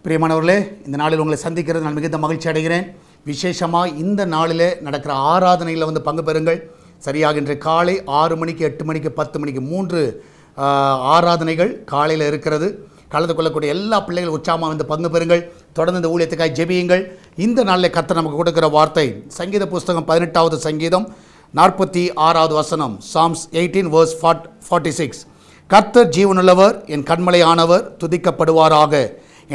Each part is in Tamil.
பிரியமானவர்களே, இந்த நாளில் உங்களை சந்திக்கிறது நான் மிகுந்த மகிழ்ச்சி அடைகிறேன். விசேஷமாக இந்த நாளில் நடக்கிற ஆராதனையில் பங்கு பெறுங்கள். சரியாக இன்று காலை 6 மணிக்கு, 8 மணிக்கு, 10 மணிக்கு 3 ஆராதனைகள் காலையில் இருக்கிறது. கலந்து கொள்ளக்கூடிய எல்லா பிள்ளைகளும் உற்சாகமாக பங்கு பெறுங்கள். தொடர்ந்து இந்த ஊழியத்துக்காக ஜெபியுங்கள். இந்த நாளில் கர்த்தர் நமக்கு கொடுக்கிற வார்த்தை சங்கீத புஸ்தகம் 18வது சங்கீதம் 46வது வசனம், Psalms 18 verse 46. கர்த்தர் ஜீவனுள்ளவர், என் கண்மலையானவர் துதிக்கப்படுவாராக,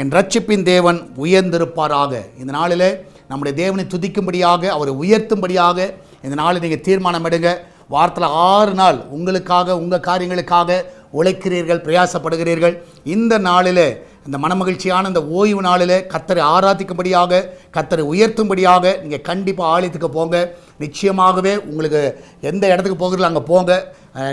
என் ரட்சிப்பின் தேவன் உயர்ந்திருப்பாராக. இந்த நாளில் நம்முடைய தேவனை துதிக்கும்படியாக, அவரை உயர்த்தும்படியாக இந்த நாளில் நீங்கள் தீர்மானம் எடுங்க. வாரத்தில் 6 நாள் உங்களுக்காக, உங்கள் காரியங்களுக்காக உழைக்கிறீர்கள், பிரயாசப்படுகிறீர்கள். இந்த நாளில், இந்த மனமகிழ்ச்சியான இந்த ஓய்வு நாளில் கர்த்தரை ஆராதிக்கும்படியாக, கர்த்தரை உயர்த்தும்படியாக நீங்கள் கண்டிப்பாக ஆலயத்துக்கு போங்க. நிச்சயமாகவே உங்களுக்கு எந்த இடத்துக்கு போகிறீங்களோ அங்கே போங்க.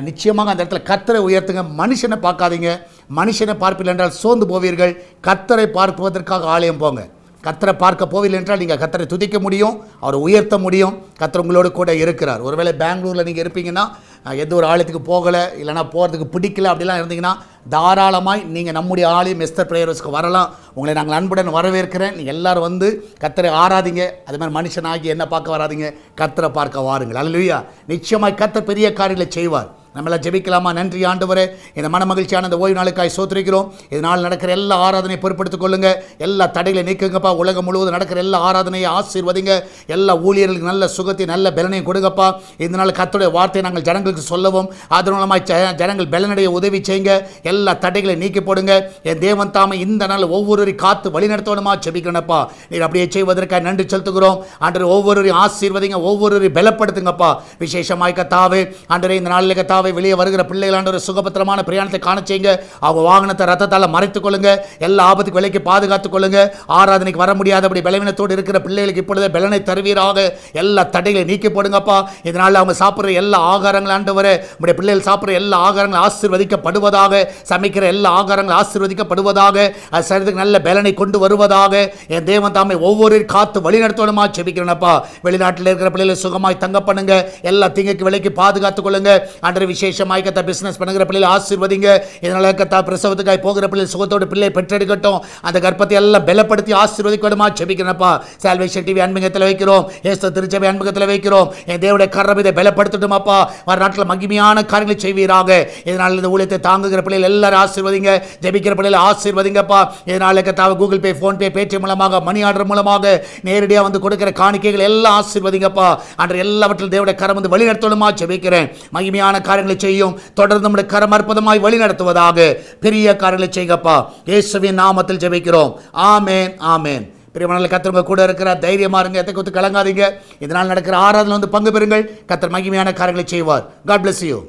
நிச்சயமாக அந்த இடத்துல கர்த்தரை உயர்த்துங்க. மனுஷனை பார்க்காதீங்க. மனுஷனை பார்ப்பீர்கள் என்றால் சோர்ந்து போவீர்கள். கர்த்தரை பார்ப்பதற்காக ஆலயம் போங்க. கர்த்தரை பார்க்க போவீர்கள் என்றால் நீங்கள் கர்த்தரை துதிக்க முடியும், அவரை உயர்த்த முடியும். கர்த்தர் உங்களோடு கூட இருக்கிறார். ஒருவேளை பெங்களூரில் நீங்கள் இருப்பீங்கன்னா, எந்த ஒரு ஆலயத்துக்கு போகலை, இல்லைனா போகிறதுக்கு பிடிக்கல அப்படிலாம் இருந்தீங்கன்னா, தாராளமாய் நீங்கள் நம்முடைய ஆலயம் எஸ்தர் பிரேயர்ஸ்க்கு வரலாம். உங்களை நாங்கள் அன்புடன் வரவேற்கிறேன். நீங்கள் எல்லோரும் கர்த்தரை ஆராதிங்க. அது மாதிரி மனுஷனாகி என்ன பார்க்க வராதிங்க, கர்த்தரை பார்க்க வாருங்கள். அல்லேலூயா. நிச்சயமாய் கர்த்தர் பெரிய காரியங்களை செய்வார். நம்மளாம் ஜெபிக்கலாமா? நன்றி ஆண்டவரே, இந்த மனமகிழ்ச்சியான இந்த ஓய்வு நாளுக்காய் சோத்திரிக்கிறோம். இதனால் நடக்கிற எல்லா ஆராதனையை பொறுப்படுத்திக் கொள்ளுங்க. எல்லா தடைகளை நீக்குங்கப்பா. உலகம் முழுவதும் நடக்கிற எல்லா ஆராதனையை ஆசீர்வதிங்க. எல்லா ஊழியர்களுக்கு நல்ல சுகத்தை, நல்ல பலனையும் கொடுங்கப்பா. இதனால் கர்த்தருடைய வார்த்தையை நாங்கள் ஜனங்களுக்கு சொல்லவும், அதன் மூலமாய் ஜனங்கள் பலனடைய உதவி செய்யுங்க. எல்லா தடைகளை நீக்கி போடுங்க. என் தேவன் தாமே இந்த நாள் ஒவ்வொருவரையும் காத்து வழிநடத்தணுமா ஜெபிக்கிறேனப்பா. நீர் அப்படியே செய்வதற்காக நன்றி செலுத்துகிறோம். ஆண்டவரே, ஒவ்வொருவரையும் ஆசீர்வதிங்க, ஒவ்வொருவரையும் பலப்படுத்துங்கப்பா. விசேஷமாய் கர்த்தாவே, ஆண்டவரே, இந்த நாளில் கர்த்தாவே வெளியே வருகிற பிள்ளைகளான ஒரு சுகபத்திரமான பிரயாணத்தை காண செய்யுங்க. அவங்க வாகனத்தை ரத்தத்தால் மறைத்துக் கொள்ளுங்க. எல்லா ஆபத்துக்கு விலைக்கு பாதுகாத்துக் கொள்ளுங்க. ஆராதனைக்கு வர முடியாதபடி பலவீனத்தோடு இருக்கிற பிள்ளைகளுக்கு இப்பொழுது பலனை தருவீராக. எல்லா தடைகளை நீக்கி போடுங்கப்பா. இதனால் அவங்க சாப்பிட்ற எல்லா ஆகாரங்கள் ஆண்டவரே, உங்களுடைய பிள்ளைகள் சாப்பிட்ற எல்லா ஆகாரங்களும் ஆசீர்வதிக்கப்படுவதாக. சமைக்கிற எல்லா ஆகாரங்களும் ஆசீர்வதிக்கப்படுவதாக. அது சரீரத்துக்கு நல்ல பலனை கொண்டு வருவதாக. என் தேவன் தாமே ஒவ்வொரு காத்து வழிநடத்தணுமா ஜெபிக்கிறேனப்பா. வெளிநாட்டில் இருக்கிற பிள்ளைகளை சுகமாய் தங்க பண்ணுங்க. எல்லா தீங்குக்கு விலைக்கு பாதுகாத்துக் கொள்ளுங்க. ஆண்டவரே, விசேஷமாய் கர்த்தா பிசினஸ் பண்ணுகிற பிள்ளைகளை ஆசீர்வதிங்க. இதனால கர்த்தா பிரசவத்துக்காய் போகிற பிள்ளை சுகத்தோடு பிள்ளை பெற்றெடுக்கட்டும். அந்த கர்ப்பத்தை எல்லாம் பலப்படுத்தி ஆசீர்வதிக்கணுமா ஜெபிக்கிறேனப்பா. சால்வேஷன் டிவி அன்பகத்தில் வைக்கிறோம். ஏசு திருச்சபை அன்பகத்தில் வைக்கிறோம். என் தேவனுடைய கரம் இதை பலப்படுத்தட்டுமாப்பா. வர நாட்டில் மகிமையான காரியங்களை செய்வீராக. இதனால் இந்த ஊழியத்தை தாங்குகிற பிள்ளைகள் எல்லாரும் ஆசீர்வதிங்க. ஜெபிக்கிற பிள்ளைகளை ஆசீர்வதிங்கப்பா. இதனால கர்த்தாவை கூகுள் பே, ஃபோன்பே, பேடிஎம் மூலமாக, மணி ஆர்டர் மூலமாக நேரடியாக கொடுக்கிற காணிக்கைகள் எல்லாம் ஆசீர்வதிங்கப்பா. அன்று எல்லாவற்றிலும் தேவனுடைய கரம் வழிநடத்தணுமா ஜெபிக்கிறேன். மகிமையான காரியங்களை செய்யும். தொடர்ந்து நம்முடைய கரம் அற்புதமாய் வழி நடத்துவதாக. பெரிய காரியங்களை செய்யுங்கப்பா. இயேசுவின் நாமத்தில் ஜெபிக்கிறோம். ஆமென், ஆமென். பிரியமானவர்களே, கர்த்தர் கூட இருக்கிறார். தைரியமா இருங்க, எதை குறித்து கலங்காதீங்க. இதனால் நடக்கிற ஆராதனை பங்கு பெறுங்கள். கர்த்தர் மகிமையான காரியங்களை செய்வார். God bless you.